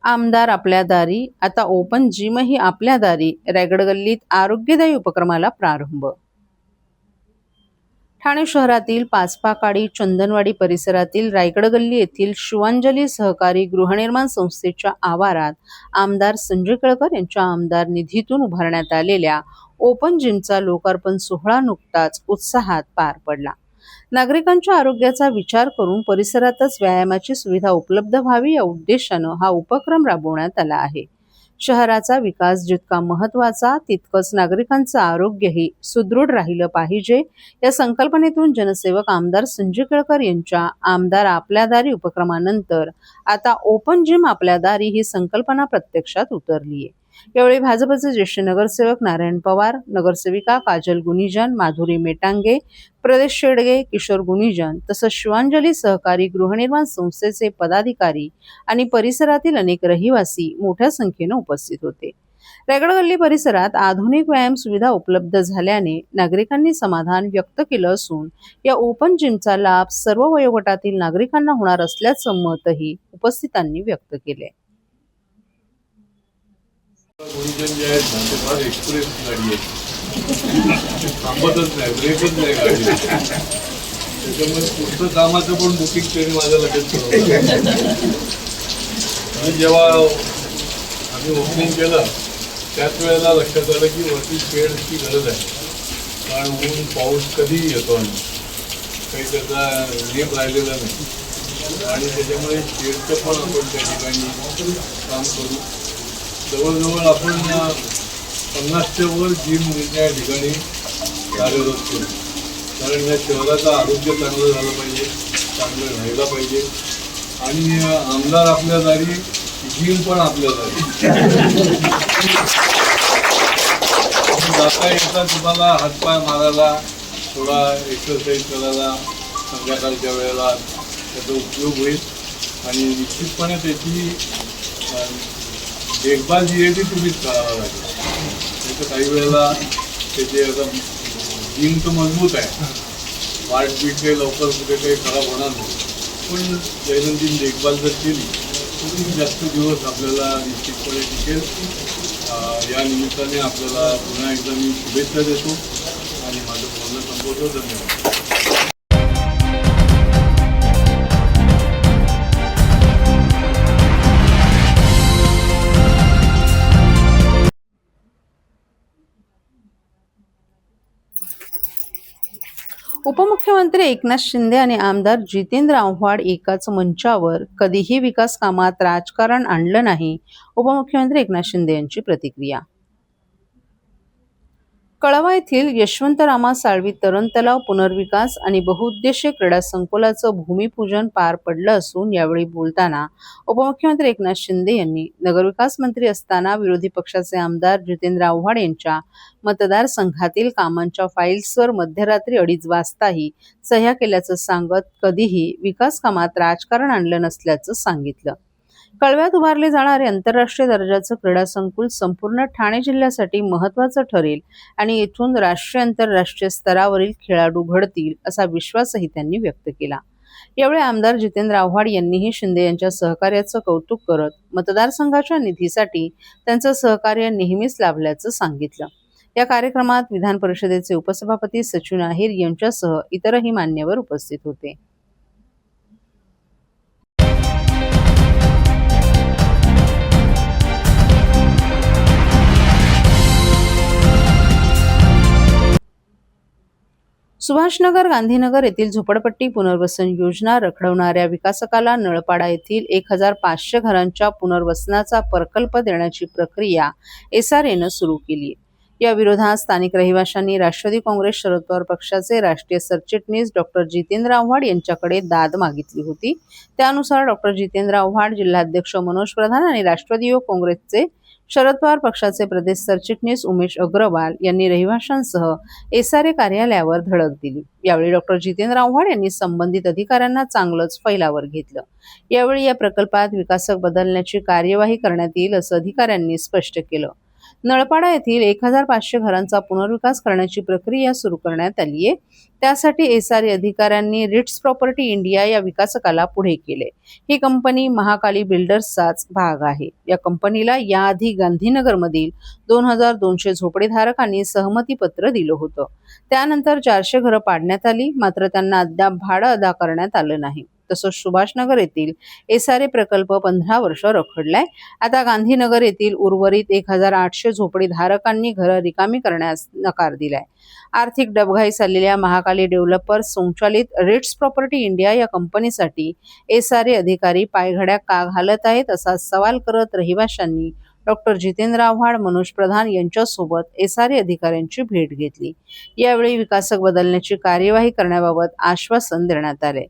आमदार आपल्या दारी, आता ओपन जिमही आपल्या दारी. रायगड गल्लीत आरोग्यदायी उपक्रमाला प्रारंभ. ठाणे शहरातील पाचपाकाडी चंदनवाडी परिसरातील रायगड गल्ली येथील शिवांजली सहकारी गृहनिर्माण संस्थेच्या आवारात आमदार संजय केळकर यांच्या आमदार निधीतून उभारण्यात आलेल्या ओपन जिमचा लोकार्पण सोहळा नुकताच उत्साहात पार पडला. नागरिकांच्या आरोग्याचा विचार करून परिसरातच व्यायामाची सुविधा उपलब्ध व्हावी या उद्देशानं हा उपक्रम राबवण्यात आला आहे. शहराचा विकास जितका महत्त्वाचा तितकंच नागरिकांचं आरोग्यही सुदृढ राहिलं पाहिजे या संकल्पनेतून जनसेवक आमदार संजय केळकर यांच्या आमदार आपल्या दारी उपक्रमानंतर आता ओपन जिम आपल्या दारी ही संकल्पना प्रत्यक्षात उतरली आहे. यावेळी भाजपचे ज्येष्ठ नगरसेवक नारायण पवार, नगरसेविका काजल गुनिजन, माधुरी मेटांगे, प्रदेश शेडगे, किशोर गुनिजन तसंच शिवांजली सहकारी गृहनिर्माण संस्थेचे पदाधिकारी आणि परिसरातील अनेक रहिवासी मोठ्या संख्येने उपस्थित होते. रायगड गल्ली परिसरात आधुनिक व्यायाम सुविधा उपलब्ध झाल्याने नागरिकांनी समाधान व्यक्त केलं असून या ओपन जिमचा लाभ सर्व वयोगटातील नागरिकांना होणार असल्याचं मतही उपस्थितांनी व्यक्त केले. गुरुजन जे आहेत ना ते फार एक्सप्रेस गाडी आहे, थांबतच नाही, ब्रेकच नाही गाडी. त्याच्यामुळे पुढचं कामाचं पण बुकिंग त्यांनी माझ्या लगेच करून. आणि जेव्हा आम्ही ओपनिंग केलं त्याच वेळेला लक्षात आलं की वरती शेडची गरज आहे, कारण ऊन पाऊस कधीही येतो आणि काही त्याचा नियम राहिलेला नाही. आणि त्याच्यामुळे शेडचं पण आपण त्या ठिकाणी काम करू. जवळजवळ आपण 50च्या वर जिम या ठिकाणी कार्यरत करू, कारण या शहराचं आरोग्य चांगलं झालं पाहिजे, चांगलं राहायला पाहिजे. आणि आमदार आपल्या दारी, जिम पण आपल्या दारी. जाता येता तुम्हाला हातपाय मारायला, थोडा एक्सरसाइज करायला संध्याकाळच्या वेळेला त्याचा उपयोग होईल. आणि निश्चितपणे त्याची देखभाल जी आहे ती तुम्हीच करावं लागेल. त्याचं काही वेळेला त्याचे आता जिम तर मजबूत आहे, पार्टबीट काही लवकर कुठे काही खराब होणार नाही, पण दैनंदिन देखभाल जर केली तर जास्त दिवस आपल्याला निश्चितपणे टिकेल. या निमित्ताने आपल्याला पुन्हा एकदा मी शुभेच्छा देतो आणि माझं बोलणं संपवतो. धन्यवाद. उपमुख्यमंत्री एकनाथ शिंदे आणि आमदार जितेंद्र आव्हाड एकाच मंचावर. कधीही विकास कामात राजकारण आणलं नाही. उपमुख्यमंत्री एकनाथ शिंदे यांची प्रतिक्रिया. कळवा येथील यशवंतरामा साळवी तरण तलाव पुनर्विकास आणि बहुउद्देशीय क्रीडा संकुलाचं भूमिपूजन पार पडलं असून यावेळी बोलताना उपमुख्यमंत्री एकनाथ शिंदे यांनी नगरविकास मंत्री असताना विरोधी पक्षाचे आमदार जितेंद्र आव्हाड यांच्या मतदारसंघातील कामांच्या फाईल्सवर मध्यरात्री 2:30 वाजताही सह्या केल्याचं सांगत कधीही विकास कामात राजकारण आणलं नसल्याचं सांगितलं. कळव्यात उभारले जाणारे आंतरराष्ट्रीय दर्जाचं क्रीडा संकुल संपूर्ण ठाणे जिल्ह्यासाठी महत्त्वाचं ठरेल आणि येथून राष्ट्रीय आंतरराष्ट्रीय स्तरावरील खेळाडू घडतील असा विश्वासही त्यांनी व्यक्त केला. यावेळी आमदार जितेंद्र आव्हाड यांनीही शिंदे यांच्या सहकार्याचं कौतुक करत मतदारसंघाच्या निधीसाठी त्यांचं सहकार्य नेहमीच लाभल्याचं सांगितलं. या कार्यक्रमात विधान परिषदेचे उपसभापती सचिन आहेर यांच्यासह इतरही मान्यवर उपस्थित होते. सुभाषनगर गांधीनगर येथील झोपडपट्टी पुनर्वसन योजना रखडवणाऱ्या विकासकाला नळपाडा येथील 1500 घरांच्या पुनर्वसनाचा प्रकल्प देण्याची प्रक्रिया SRAनं सुरू केली. या विरोधात स्थानिक रहिवाशांनी राष्ट्रवादी काँग्रेस शरद पवार पक्षाचे राष्ट्रीय सरचिटणीस डॉक्टर जितेंद्र आव्हाड यांच्याकडे दाद मागितली होती. त्यानुसार डॉक्टर जितेंद्र आव्हाड, जिल्हाध्यक्ष मनोज प्रधान आणि राष्ट्रवादी युवक काँग्रेसचे शरद पवार पक्षाचे प्रदेश सरचिटणीस उमेश अग्रवाल यांनी रहिवाशांसह SRA कार्यालयावर धडक दिली. यावेळी डॉक्टर जितेंद्र आव्हाड यांनी संबंधित अधिकाऱ्यांना चांगलंच फैलावर घेतलं. यावेळी या प्रकल्पात विकासक बदलण्याची कार्यवाही करण्यात येईल असं अधिकाऱ्यांनी स्पष्ट केलं. नळपाडा येथील 1500 घरांचा पुनर्विकास करण्याची प्रक्रिया सुरू करण्यात आली आहे. त्यासाठी एसआरए अधिकाऱ्यांनी रिट्स प्रॉपर्टी इंडिया या विकासकाला पुढे केले. ही कंपनी महाकाली बिल्डर्सचाच भाग आहे. या कंपनीला याआधी गांधीनगरमधील 2200 झोपडीधारकांनी सहमतीपत्र दिलं होतं. त्यानंतर 400 घरं पाडण्यात आली, मात्र त्यांना अद्याप भाडं अदा करण्यात आलं नाही. तसंच सुभाषनगर येथील एसआरए प्रकल्प 15 वर्ष रखडलाय. आता गांधीनगर येथील उर्वरित 1800 झोपडीधारकांनी घरं रिकामी करण्यास नकार दिलाय. आर्थिक डबघाई चाललेल्या महाकाली डेव्हलपर्स संचालित रिट्स प्रॉपर्टी इंडिया या कंपनीसाठी एसआरए अधिकारी पायघड्या का घालत आहेत, असा सवाल करत रहिवाशांनी डॉक्टर जितेंद्र आव्हाड, मनोज प्रधान यांच्यासोबत एसआरए अधिकाऱ्यांची भेट घेतली. यावेळी विकासक बदलण्याची कार्यवाही करण्याबाबत आश्वासन देण्यात आले.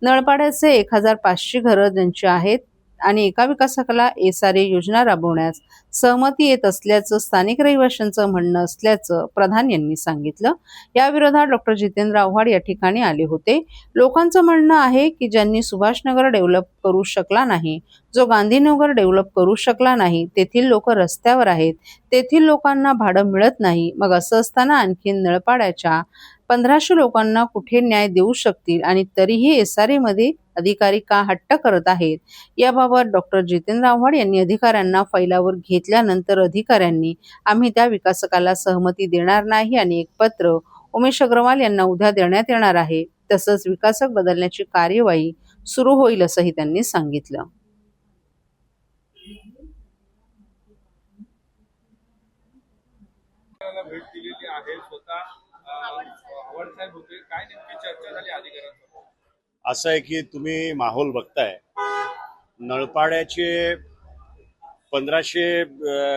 नळपाड्याचे 1500 घरं ज्यांची आहेत आणि एका विकासकाला एसआरए योजना राबवण्यास सहमती येत असल्याचं स्थानिक रहिवाशांचं म्हणणं असल्याचं प्रधान यांनी सांगितलं. या विरोधात डॉक्टर जितेंद्र आव्हाड या ठिकाणी आले होते. लोकांचं म्हणणं आहे की ज्यांनी सुभाषनगर डेव्हलप करू शकला नाही, जो गांधीनगर डेव्हलप करू शकला नाही, तेथील लोक रस्त्यावर आहेत, तेथील लोकांना भाडं मिळत नाही. मग असं असताना आणखी नळपाड्याच्या 1500 लोकांना कुठे न्याय देऊ शकतील आणि तरीही एसआरए मध्ये अधिकारी का हट्ट करत आहेत, याबाबत डॉक्टर जितेंद्र आव्हाड यांनी अधिकाऱ्यांना फैलावर घेतल्यानंतर अधिकाऱ्यांनी आम्ही त्या विकासकाला सहमती देणार नाही आणि एक पत्र उमेश अग्रवाल यांना उद्या देण्यात येणार आहे. तसंच विकासक बदलण्याची कार्यवाही सुरू होईल असंही त्यांनी सांगितलं. भेट दिलेली आहे. स्वतः आव्हाड साहेब होते. काय नेमकी चर्चा झाली अधिकाऱ्यांसोबत? असं आहे की तुम्ही माहोल बघताय, नळपाड्याचे 1500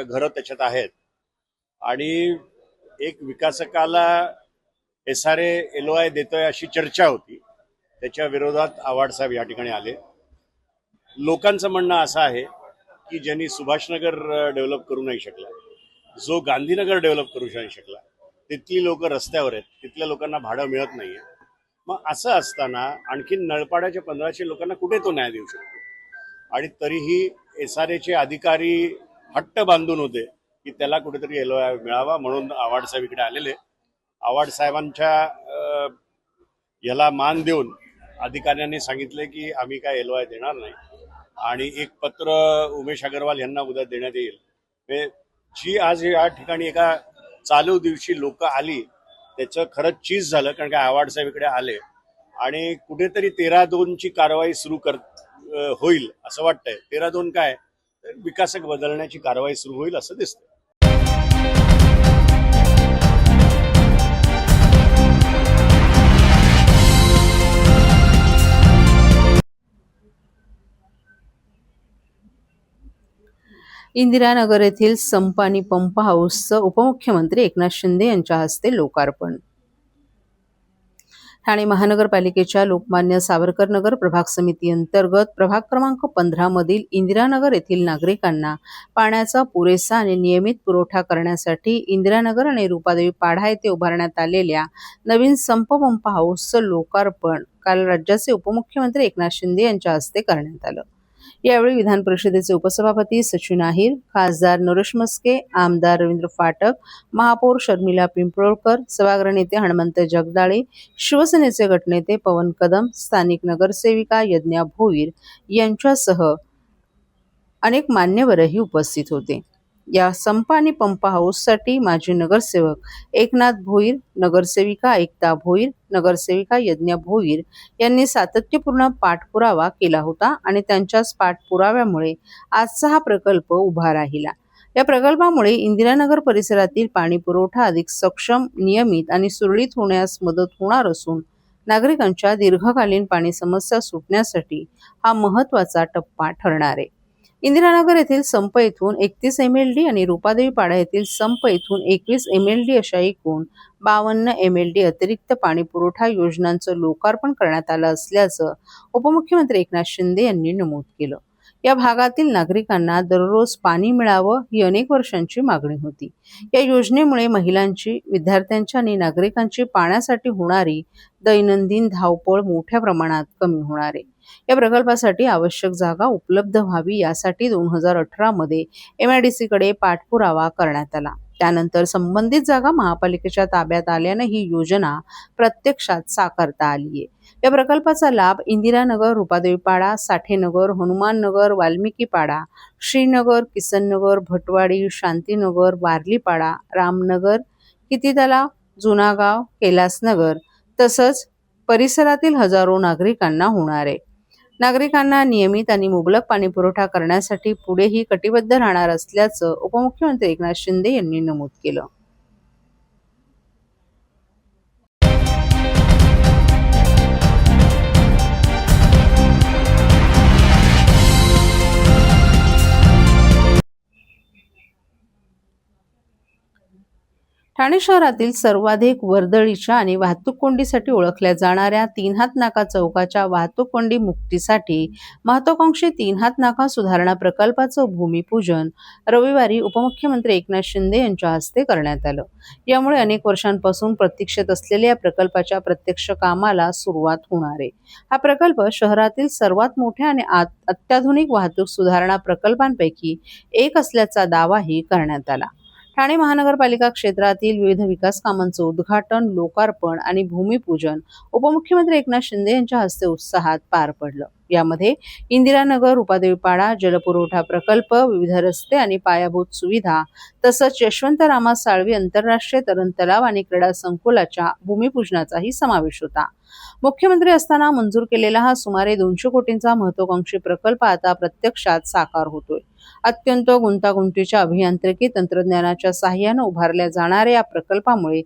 घरं त्याच्यात आहेत आणि एक विकासकाला एसआरए LOI देतोय अशी चर्चा होती. त्याच्या विरोधात आव्हाड साहेब या ठिकाणी आले. लोकांचं म्हणणं असं आहे की ज्यांनी सुभाषनगर डेव्हलप करू नाही शकला, जो गांधीनगर डेव्हलप करू नाही शकला, तिथली लोक रस्त्यावर आहेत, तिथल्या लोकांना भाडं मिळत नाहीये. मग असं असताना आणखीन नळपाड्याच्या 1500 लोकांना कुठे तो न्याय देऊ शकतो? आणि तरीही एसआरएचे अधिकारी हट्ट बांधून होते की त्याला कुठेतरी LOI मिळावा, म्हणून आव्हाड साहेब इकडे आलेले. आव्हाड साहेबांच्या याला मान देऊन अधिकाऱ्यांनी सांगितले की आम्ही काय LOI देणार नाही आणि एक पत्र उमेश अग्रवाल यांना उद्या देण्यात येईल. जी आज या ठिकाणी एका चालू दिवशी लोक आली, त्याचं खरंच चीज झालं, कारण काय आव्हाड साहेब इकडे आले आणि कुठेतरी 13-2ची कारवाई सुरू होईल असं वाटतंय. 13-2 काय, विकासक बदलण्याची कारवाई सुरू होईल असं दिसतं. इंदिरानगर येथील संपानी पंप हाऊसचं उपमुख्यमंत्री एकनाथ शिंदे यांच्या हस्ते लोकार्पण. ठाणे महानगरपालिकेच्या लोकमान्य सावरकर नगर प्रभाग समिती अंतर्गत प्रभाग क्रमांक 15 मधील इंदिरानगर येथील नागरिकांना पाण्याचा पुरेसा आणि नियमित पुरवठा करण्यासाठी इंदिरानगर आणि रूपादेवी पाढा येथे उभारण्यात आलेल्या नवीन संप पंप हाऊसचं लोकार्पण काल राज्याचे उपमुख्यमंत्री एकनाथ शिंदे यांच्या हस्ते करण्यात आलं. यावेळी विधान परिषदेचे उपसभापती सचिन अहिर, खासदार नरेश मस्के, आमदार रवींद्र फाटक, महापौर शर्मिला पिंपळकर, सभागृह नेते हनुमंत जगदाळे, शिवसेनेचे गटनेते पवन कदम, स्थानिक नगरसेविका यज्ञा भोईर यांच्यासह अनेक मान्यवरही उपस्थित होते. या संप आणि पंप हाऊससाठी माजी नगरसेवक एकनाथ भोईर, नगरसेविका एकता भोईर, नगरसेविका यज्ञा भोईर यांनी सातत्यपूर्ण पाठपुरावा केला होता आणि त्यांच्याच पाठपुराव्यामुळे आजचा हा प्रकल्प उभा राहिला. या प्रकल्पामुळे इंदिरानगर परिसरातील पाणी पुरवठा अधिक सक्षम, नियमित आणि सुरळीत होण्यास मदत होणार असून नागरिकांच्या दीर्घकालीन पाणी समस्या सुटण्यासाठी हा महत्त्वाचा टप्पा ठरणार आहे. इंदिरानगर येथील संप येथून 31 MLD आणि रूपादेवी पाडा येथील संप येथून 21 MLD अशा एकूण 52 MLD अतिरिक्त पाणी पुरवठा योजनांचं लोकार्पण करण्यात आलं असल्याचं उपमुख्यमंत्री एकनाथ शिंदे यांनी नमूद केलं. या भागातील नागरिकांना दररोज पाणी मिळावं ही अनेक वर्षांची मागणी होती. या योजनेमुळे महिलांची, विद्यार्थ्यांची आणि नागरिकांची पाण्यासाठी होणारी दैनंदिन धावपळ मोठ्या प्रमाणात कमी होणार आहे. या प्रकल्पासाठी आवश्यक जागा उपलब्ध व्हावी यासाठी 2018 मध्ये MIDC कडे पाठपुरावा करण्यात आला. त्यानंतर संबंधित जागा महापालिकेच्या ताब्यात आल्याने ही योजना प्रत्यक्षात साकारता आली आहे. या प्रकल्पाचा लाभ इंदिरानगर, रूपादेवीपाडा, साठेनगर, हनुमाननगर, वाल्मिकीपाडा, श्रीनगर, किसननगर, भटवाडी, शांतीनगर, वारलीपाडा, रामनगर, कितीतला, जुनागाव, कैलासनगर तसंच परिसरातील हजारो नागरिकांना होणार आहे. नागरिकांना नियमित आणि मुबलक पाणीपुरवठा करण्यासाठी पुढेही कटिबद्ध राहणार असल्याचं उपमुख्यमंत्री एकनाथ शिंदे यांनी नमूद केलं. ठाणे शहरातील सर्वाधिक वर्दळीच्या आणि वाहतूक कोंडीसाठी ओळखल्या जाणाऱ्या तीन हात नाका चौकाच्या वाहतूक कोंडी मुक्तीसाठी महत्वाकांक्षी तीन हात नाका सुधारणा प्रकल्पाचं भूमिपूजन रविवारी उपमुख्यमंत्री एकनाथ शिंदे यांच्या हस्ते करण्यात आलं. यामुळे अनेक वर्षांपासून प्रतीक्षेत असलेल्या या प्रकल्पाच्या प्रत्यक्ष कामाला सुरुवात होणार आहे. हा प्रकल्प शहरातील सर्वात मोठ्या आणि अत्याधुनिक वाहतूक सुधारणा प्रकल्पांपैकी एक असल्याचा दावाही करण्यात आला. ठाणे महानगरपालिका क्षेत्रातील विविध विकास कामांचं उद्घाटन, लोकार्पण आणि भूमिपूजन उपमुख्यमंत्री एकनाथ शिंदे यांच्या हस्ते उत्साहात पार पडलं. यामध्ये इंदिरानगर, रूपादेवीपाडा, जलपुरवठा प्रकल्प, विविध रस्ते आणि पायाभूत सुविधा तसंच यशवंतरामा साळवी आंतरराष्ट्रीय तरण तलाव आणि क्रीडा संकुलाच्या भूमिपूजनाचाही समावेश होता. मुख्यमंत्री असताना मंजूर केलेला हा सुमारे 200 कोटींचा महत्वाकांक्षी प्रकल्प आता प्रत्यक्षात साकार होतोय. अत्यंत गुंतागुंतीच्या अभियांत्रिकी तंत्रज्ञानाच्या साहाय्याने उभारल्या जाणाऱ्या या प्रकल्पामुळे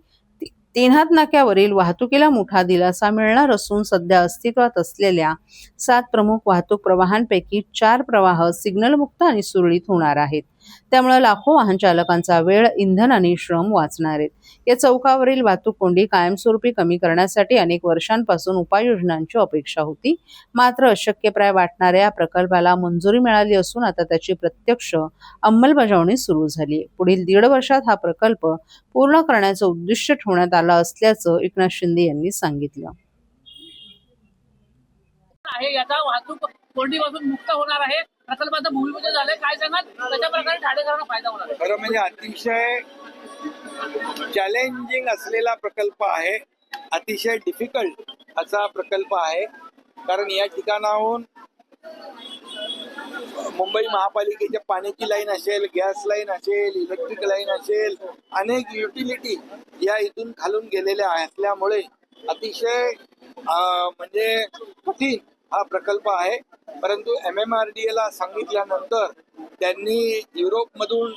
तीन हात नाक्यावरील वाहतुकीला मोठा दिलासा मिळणार असून सध्या अस्तित्वात असलेल्या 7 प्रमुख वाहतूक प्रवाहांपैकी 4 प्रवाह सिग्नलमुक्त आणि सुरळीत होणार आहेत. त्यामुळे लाखो वाहन चालकांचा वेळ, इंधन आणि श्रम वाचणार आहेत. या चौकावरील वाहतूक कोंडी कायमस्वरूपी कमी करण्यासाठी अनेक वर्षांपासून उपाययोजनांची अपेक्षा होती. मात्र अशक्यप्राय वाटणाऱ्या या प्रकल्पाला मंजुरी मिळाली असून आता त्याची प्रत्यक्ष अंमलबजावणी सुरू झाली आहे. पुढील 1.5 वर्षात हा प्रकल्प पूर्ण करण्याचं उद्दिष्ट ठेवण्यात आलं असल्याचं एकनाथ शिंदे यांनी सांगितलं. आहे याचा वाहतूक कोंडीपासून मुक्त होणार आहे. प्रकल्पाचं भूमिपूजन झालंय. काय सांगाल कशा प्रकारे ठाणेकरांना फायदा होणार आहे? खरं म्हणजे अतिशय चॅलेंजिंग असलेला प्रकल्प आहे. अतिशय डिफिकल्ट असा प्रकल्प आहे. कारण या ठिकाणाहून मुंबई महापालिकेच्या पाण्याची लाईन असेल, गॅस लाईन असेल, इलेक्ट्रिक लाईन असेल, अनेक युटिलिटी या इथून खालून गेलेल्या असल्यामुळे अतिशय म्हणजे कठीण हा प्रकल्प आहे. परंतु MMRDA ला सांगितल्यानंतर त्यांनी युरोपमधून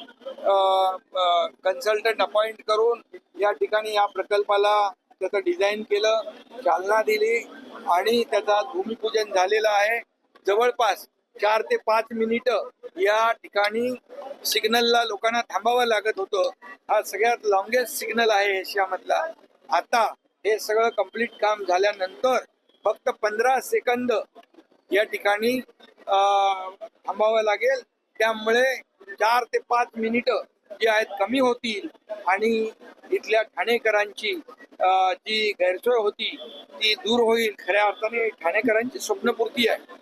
कन्सल्टंट अपॉइंट करून या ठिकाणी या प्रकल्पाला त्याचं डिझाईन केलं, चालना दिली आणि त्याचा भूमिपूजन झालेलं आहे. जवळपास 4 ते 5 मिनिटं या ठिकाणी सिग्नलला लोकांना थांबावं लागत होतं. हा सगळ्यात लॉंगेस्ट सिग्नल आहे एशियामधला. आता हे सगळं कंप्लीट काम झाल्यानंतर फक्त 15 सेकंद या ठिकाणी थांबावं लागेल. त्यामुळे 4 ते 5 मिनिटं जी आहेत कमी होतील आणि इथल्या ठाणेकरांची जी गैरसोय होती ती दूर होईल. खऱ्या अर्थाने ठाणेकरांची स्वप्नपूर्ती आहे.